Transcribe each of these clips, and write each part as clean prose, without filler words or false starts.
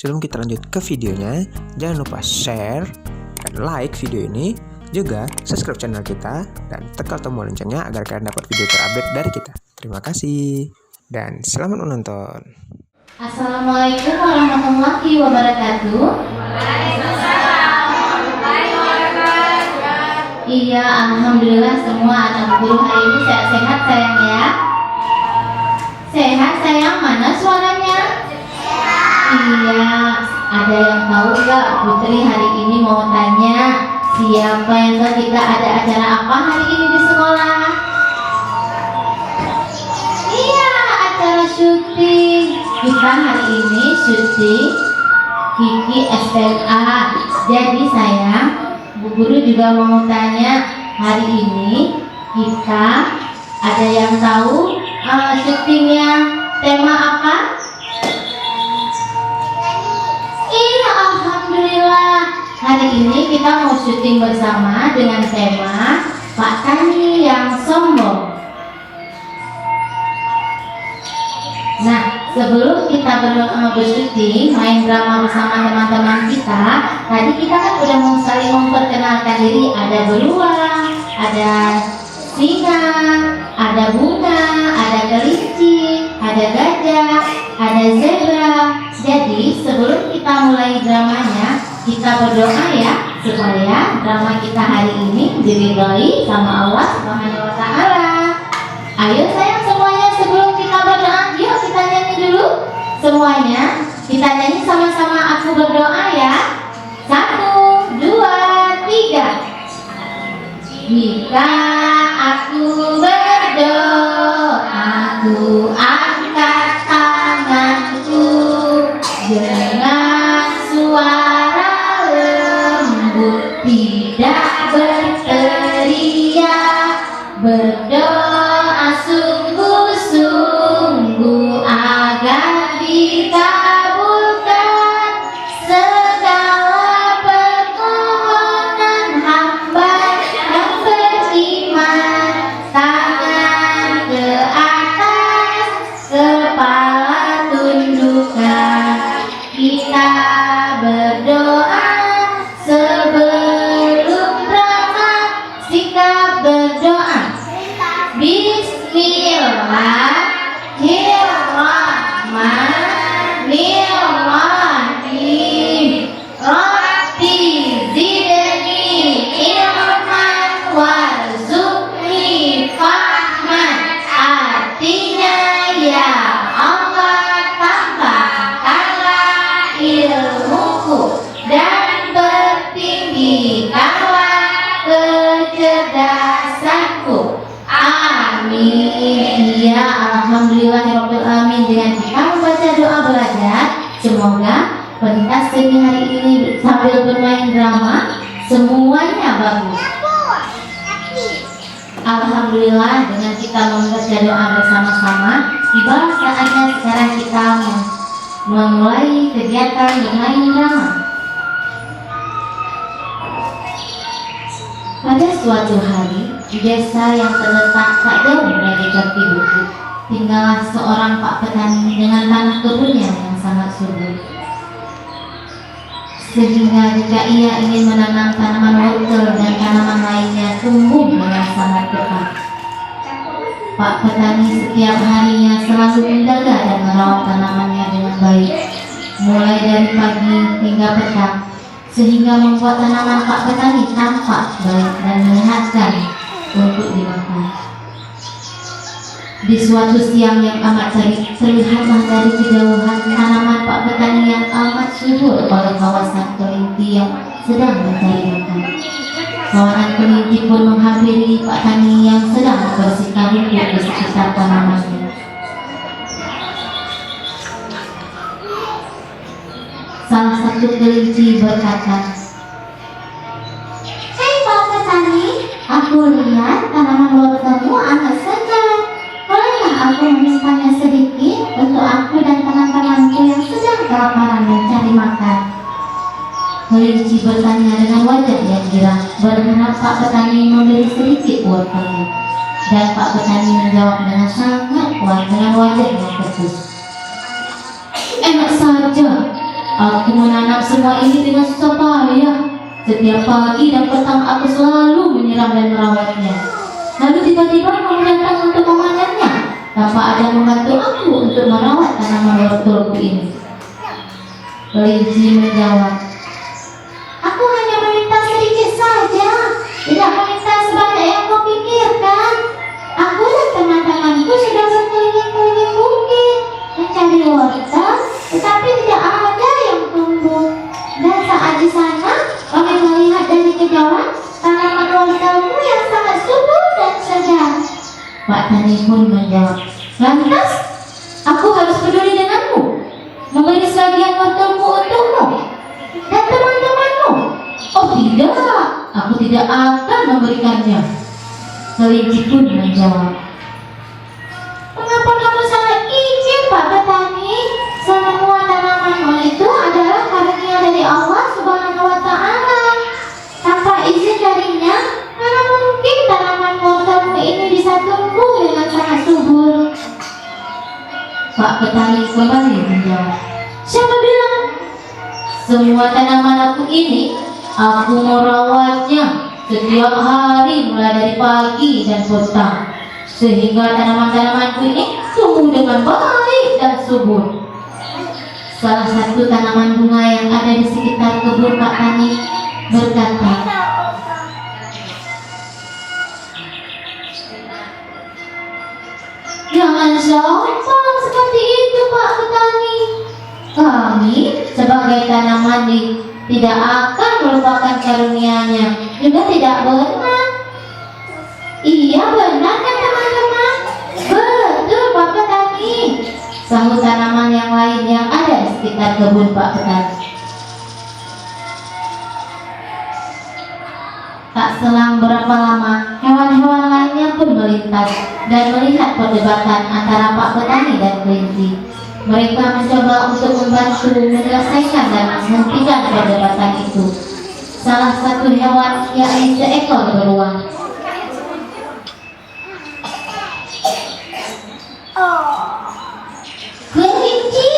sebelum kita lanjut ke videonya, jangan lupa share dan like video ini, juga subscribe channel kita dan tekan tombol loncengnya agar kalian dapat video terupdate dari kita. Terima kasih dan selamat menonton. Assalamualaikum warahmatullahi wabarakatuh. Iya, alhamdulillah semua anak guru hari ini sehat-sehat sayang ya. Sehat sayang, mana suaranya? Iya, ada yang tahu nggak Putri hari ini mau tanya siapa yang tahu kita ada acara apa hari ini di sekolah? Iya, acara syuting. Kita hari ini syuting Kiki SMA. Jadi sayang, Bu Guru juga mau tanya hari ini kita ada yang tahu syutingnya tema apa? Iya, alhamdulillah. Hari ini kita mau syuting bersama dengan tema Pak Tani yang sombong. Nah, sebelum kita bersyuting main drama bersama teman-teman kita, tadi kita kan udah mau saling memperkenalkan diri. Ada beruang, ada singa, ada bunga, ada kelinci, ada gajah, ada zebra. Jadi sebelum kita mulai dramanya, kita berdoa ya supaya drama kita hari ini diridhoi sama Allah Subhanahu wa taala. Ayo sayang semuanya, sebelum kita berdoa, yuk kita nyanyi dulu semuanya. Kita nyanyi sama-sama, aku berdoa ya. 1, 2, 3. Jika aku berdoa, aku angkat tanganku dengan suara lembut, tidak berteriak, berdoa sungguh-sungguh agar dikabulkan segala permohonan hamba yang beriman. Tangan ke atas, kepala tundukkan, kita berdoa sebelum drama. Sikap berdoa. Bismillahirrahmanirrahim. Rabbi zidni ilman warzuqni fahman. Artinya ya Allah, tambahkanlah ilmuku dan pertinggikanlah kecerdasanku. Amin. Ya, alhamdulillahirabbil alamin. Dengan kita membaca doa belajar, semoga pentas seni hari ini sambil bermain drama semuanya bagus. Alhamdulillah, dengan kita membaca doa bersama-sama, tiba saatnya sekarang kita memulai kegiatan bermain drama. Pada suatu hari, di desa yang terletak tak jauh dari kaki bukit, tinggallah seorang pak petani dengan tanah kebunnya yang sangat subur. Sehingga jika ia ingin menanam tanaman wortel dan tanaman lainnya tumbuh dengan sangat cepat. Pak petani setiap harinya selalu menjaga dan merawat tanamannya dengan baik, mulai dari pagi hingga petang, sehingga membuat tanaman Pak petani tampak baik dan menyehatkan untuk dimakan. Di suatu siang yang amat terik, terlihatlah dari kejauhan tanaman Pak petani yang amat subur oleh kawasan kelinci yang sedang mencari makan. Kawanan kelinci pun menghampiri Pak Tani yang sedang membersihkan rumput di sekitar tanamannya. Salah satu kelinci berkata, "Hei Pak Petani, aku lihat tanaman wortelmu amat segar. Bolehkah aku memintanya sedikit untuk aku dan teman-temanku yang sedang kelaparan mencari makan?" Kelinci bertanya dengan wajah yang girang, berharap Pak Petani memberi sedikit wortelnya. Dan Pak Petani menjawab dengan sangat kuat dengan wajah yang ketus, "Enak saja, Aku menanam semua ini dengan susah payah. Setiap pagi dan petang aku selalu menyiram dan merawatnya. Lalu tiba-tiba kamu datang untuk memanennya tanpa ada membantu aku untuk merawat tanaman wortelku ini. Kelinci menjawab, aku hanya meminta sedikit saja, tidak meminta sebanyak yang kau pikirkan. Aku dan teman-temanku sudah berkeliling-keliling bukit mencari wortel, tetapi tidak ada yang tumbuh. Dan saat di sana, kami melihat dari kejauhan tanaman wortelmu yang sangat subur dan segar. Pak Tani pun menjawab, lantas aku harus peduli denganmu, memberi sebagian wortelku untukmu dan teman-temanmu? Oh tidak, aku tidak akan memberikannya. Kelinci pun menjawab, mengapa kamu sangat izin Pak Petani? Semua tanamanmu itu adalah karunia dari Allah Subhanahu wa Ta'ala. Tanpa izin darinya, mana mungkin tanaman wortelmu ini bisa tumbuh dengan sangat subur? Pak Petani kembali menjawab, siapa bilang? Semua tanaman aku ini, aku merawatnya setiap hari mulai dari pagi dan petang, sehingga tanaman-tanamanku ini tumbuh dengan baik dan subur. Salah satu tanaman bunga yang ada di sekitar kebun Pak Tani berkata, jangan sombong seperti itu Pak Petani. Kami sebagai tanaman tidak akan melupakan karunia-Nya, juga tidak benar. Iya benar kan teman-teman? Betul Pak Petani, sahut tanaman yang lain yang ada di sekitar kebun Pak Petani. Tak selang berapa lama, hewan-hewan lainnya pun melintas dan melihat perdebatan antara Pak Petani dan kelinci. Mereka mencoba untuk membantu menyelesaikan dan menghentikan perdebatan itu. Salah satu hewan yakni seekor beruang. Kelinci,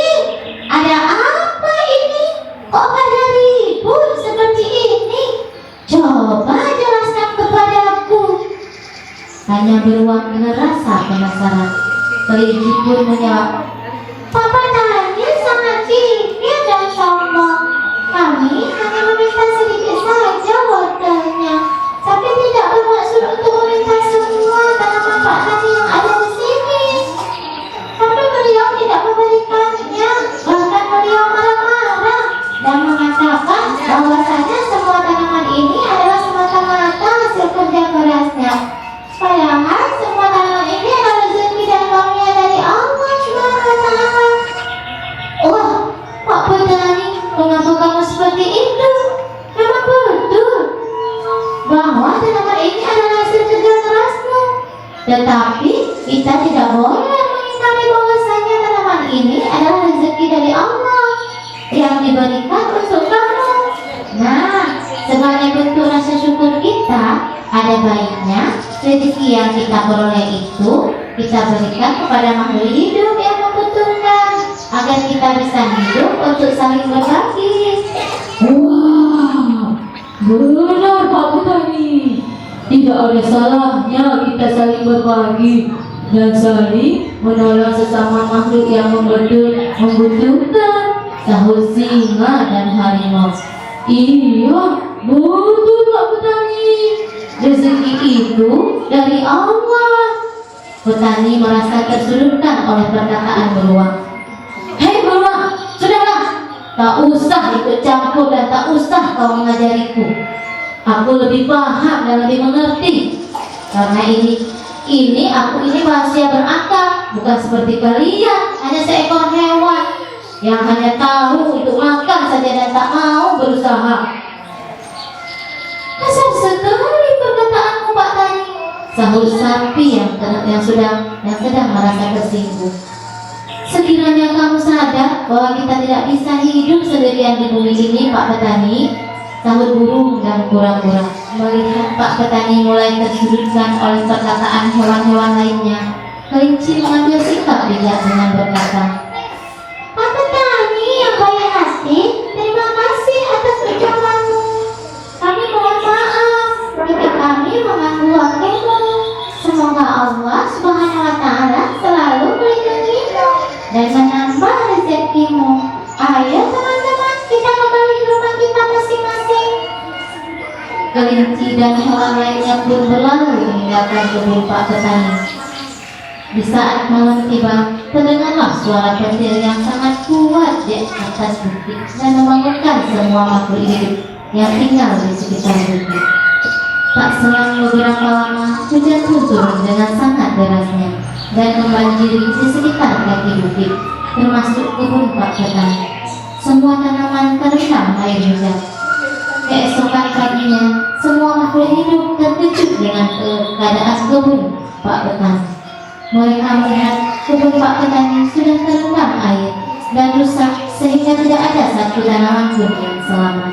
ada apa ini? Kok pada ribut seperti ini? Coba jelaskan kepadaku. Tanya beruang dengan rasa penasaran. Kelinci pun menjawab, Papa Tani sangat kikir dan sombong. Kami hanya meminta sedikit saja wortelnya, tapi tidak bermaksud untuk meminta semua tanaman Pak Tani yang ada di sini. Tapi beliau tidak memberikannya, bahkan beliau marah-marah dan mengatakan bahwasanya semua tanaman ini adalah semata-mata hasil kerja kerasnya. Padahal semua tanaman ini adalah rezeki dan karunia dari Allah Subhanahu wa Ta'ala. Wah, Pak Petani, mengapa kamu seperti itu? Memang betul bahwa tanaman ini adalah hasil kerja kerasmu, tetapi kita tidak boleh mengingkari bahwasanya tanaman ini adalah rezeki dari Allah yang diberikan untuk kamu. Nah, sebagai bentuk rasa syukur kita, ada baiknya rezeki yang kita peroleh itu kita berikan kepada makhluk hidup yang membutuhkan, agar kita bisa hidup untuk saling berbagi. Wah, benar Pak Petani. Tidak ada salahnya kita saling berbagi dan saling menolong sesama makhluk yang membutuhkan, sahut singa dan harimau. Iya, betul Pak Petani. Rezeki itu dari Allah. Petani merasa tersudutkan oleh perkataan beruang. Hei beruang, sudahlah, tak usah ikut campur dan tak usah kau mengajariku. Aku lebih paham dan lebih mengerti. Karena ini aku manusia berakal, bukan seperti kalian, hanya seekor hewan yang hanya tahu untuk makan saja dan tak mau berusaha. Kasar sekali perkataanmu Pak Tani, sahut sapi yang sedang merasa tersinggung. Sekiranya kamu sadar bahwa kita tidak bisa hidup sendirian di bumi ini Pak Petani, sahut burung dan kura-kura. Melihat Pak Petani mulai tersudutkan oleh perkataan hewan-hewan lainnya, kelinci mengambil sikap bijak dengan berkata, Pak Petani yang baik hati, kelinci, dan hewan lainnya pun berlalu meninggalkan kebun Pak Petani. Di saat malam tiba, terdengarlah suara petir yang sangat kuat di atas bukit dan membangunkan semua makhluk hidup yang tinggal di sekitar bukit. Tak selang beberapa lama, hujan pun turun dengan sangat derasnya dan membanjiri di sekitar kaki bukit, termasuk kebun Pak Petani. Semua tanaman terendam air hujan. Keesokan paginya, semua makhluk hidup terkejut dengan keadaan kebun Pak Petani. Mereka melihat kebun Pak Petani sudah terendam air dan rusak sehingga tidak ada satu tanaman pun yang selamat.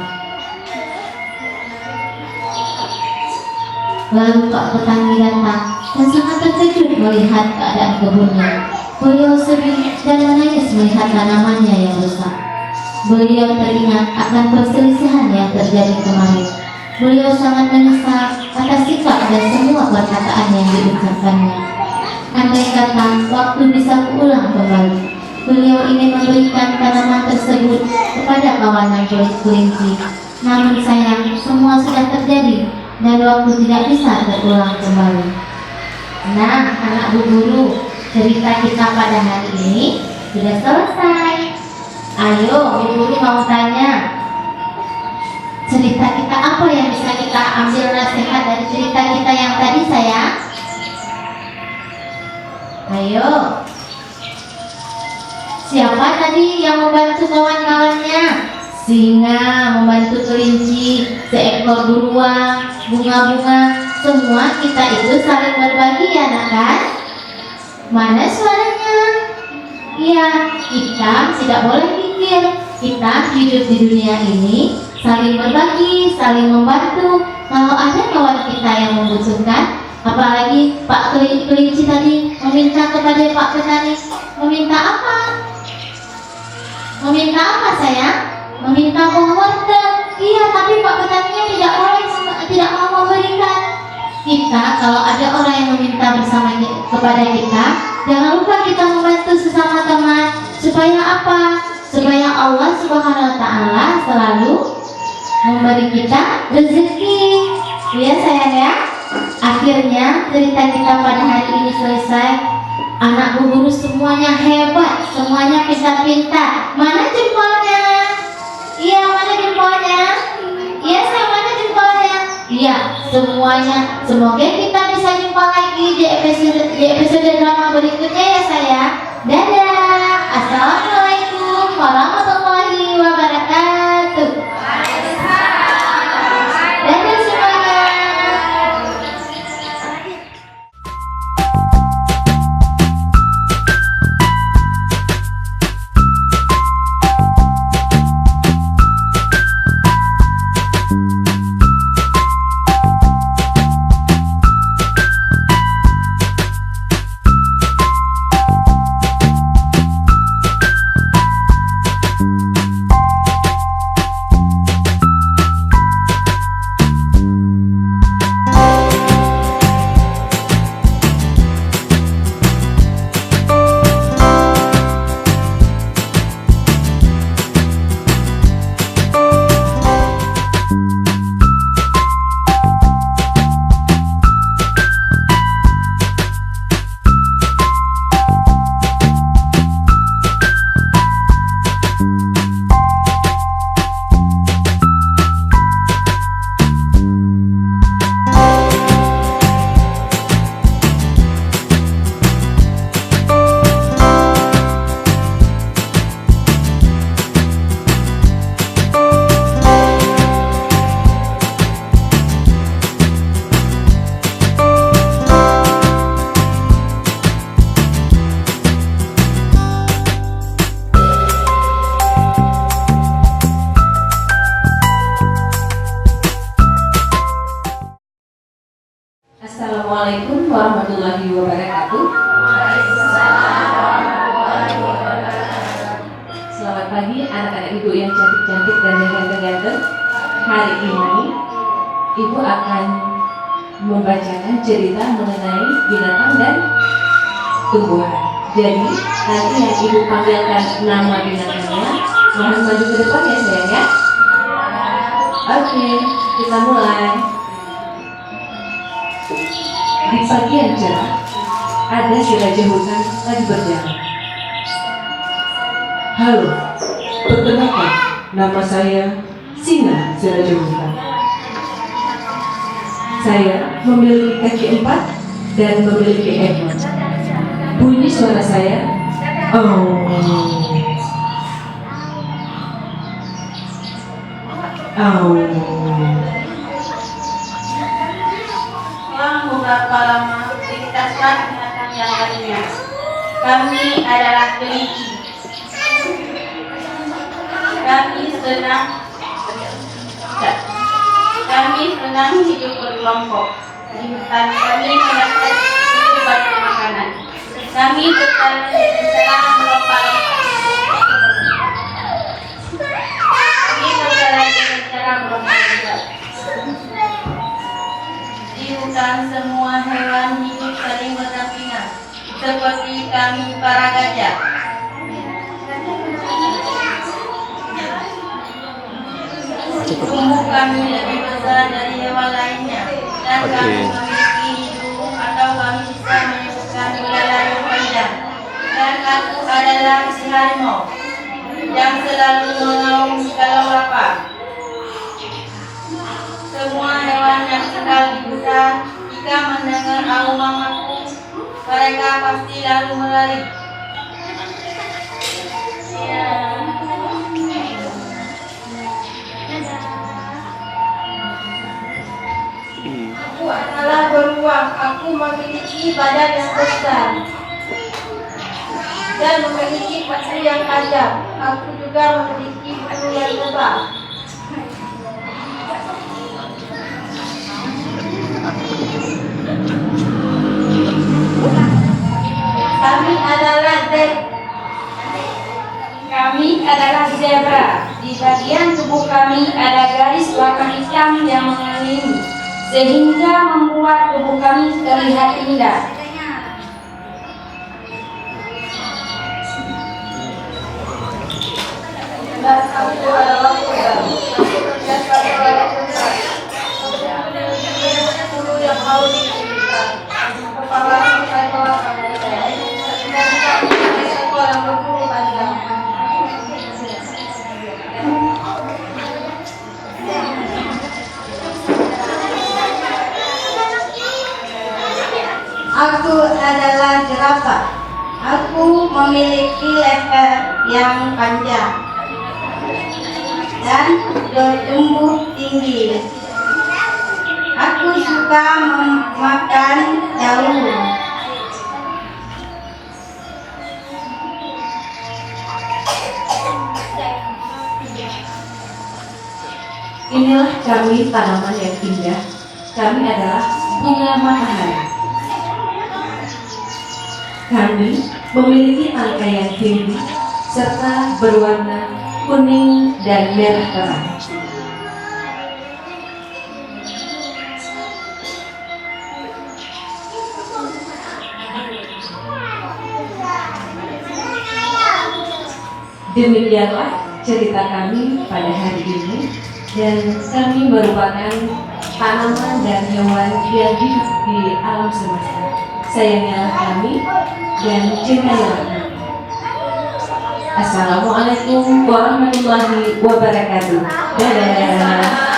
Lalu Pak Petani datang dan sangat terkejut melihat keadaan kebunnya. Beliau sedih dan menangis melihat tanamannya yang rusak. Beliau teringat akan perselisihan yang terjadi kemarin. Beliau sangat menyesal atas sikap dan semua perkataan yang diucapkannya. Andai kata waktu bisa diulang kembali, beliau ingin memberikan tanaman tersebut kepada kawanan kelinci. Namun sayang, semua sudah terjadi dan waktu tidak bisa terulang kembali. Nah, anak Bu Guru, cerita kita pada hari ini sudah selesai. Ayo, Bu Guru mau tanya, cerita kita apa yang bisa kita ambil nasihat dari cerita kita yang tadi, sayang? Ayo, siapa tadi yang membantu kawan-kawannya? Singa membantu kelinci, seekor beruang, bunga-bunga. Semua kita itu saling berbagi, ya nak kan? Mana suaranya? Iya, kita tidak boleh mikir. Kita hidup di dunia ini saling berbagi, saling membantu. Kalau ada kawan kita yang membutuhkan, apalagi Pak Kelinci tadi meminta kepada Pak Petani, meminta apa? Meminta apa, sayang? Meminta buah wortel. Iya, tapi Pak Petaninya tidak mau memberikan. Kita kalau ada orang yang meminta kepada kita, jangan lupa kita membantu sesama teman. Supaya apa? Supaya Allah Subhanahu wa Ta'ala selalu memberi kita rezeki. Iya sayang ya. Akhirnya cerita kita pada hari ini selesai. Anak Bu Guru semuanya hebat, semuanya pintar-pintar. Mana jempolnya? Iya, mana jempolnya? Iya, saya mana jempolnya? Iya, semuanya. Semoga kita bisa jumpa lagi di episode drama berikutnya ya saya. Dadah. Assalamualaikum warahmatullahi wabarakatuh. Dadah semuanya. Assalamualaikum warahmatullahi wabarakatuh. Selamat pagi anak-anak ibu yang cantik-cantik dan yang ganteng-ganteng. Hari ini ibu akan membacakan cerita mengenai binatang dan tumbuhan. Jadi nanti yang ibu panggilkan nama binatangnya mohon maju ke depan ya sayang ya. Oke, kita mulai. di pagi yang cerah, ada si raja hutan lagi berjalan. Halo, perkenalkan, nama saya Singa si raja hutan. Saya memiliki kaki 4 dan memiliki ekor. Bunyi suara saya, oh, oh. Selang beberapa lama kita telah mendengarkan yang lainnya. Kami adalah kelinci. Kami senang hidup berkelompok. Di hutan kami mendapat banyak makanan. Kami berjalan melompat-lompat. Kami berjalan dengan cara melompat-lompat. Di hutan semua hewan hidup saling berdampingan, seperti kami para gajah. Tubuh kami lebih besar dari hewan lainnya, dan kami memiliki hidung atau kami bisa menyebutkan belalai yang panjang. Dan aku adalah si harimau yang selalu mengaum kalau lapar. Semua hewan yang tinggal di hutan, jika mendengar aumanganku, mereka pasti lalu berlari. Aku adalah beruang. Aku memiliki badan yang besar dan memiliki paku yang tajam. Aku juga memiliki bulu yang tebal. Kami adalah zebra. Di bagian tubuh kami ada garis warna hitam yang mengelilingi, sehingga membuat tubuh kami terlihat indah. Dan aku adalah kuda. Bulu yang mau dipilihkan, kepala ekor dan ekor yang berbulu panjang. Aku adalah jerapah. Aku memiliki leher yang panjang dan bertumbuh tinggi. Aku suka memakan daun. Inilah kami tanaman yang indah. Kami adalah bunga matahari. Kami memiliki tangkai yang tinggi serta berwarna kuning dan merah terang. Demikianlah cerita kami pada hari ini, dan kami merupakan tanaman dan hewan yang hidup di alam semesta. Sayangilah kami dan cintailah kami. Assalamualaikum warahmatullahi wabarakatuh. Dadah.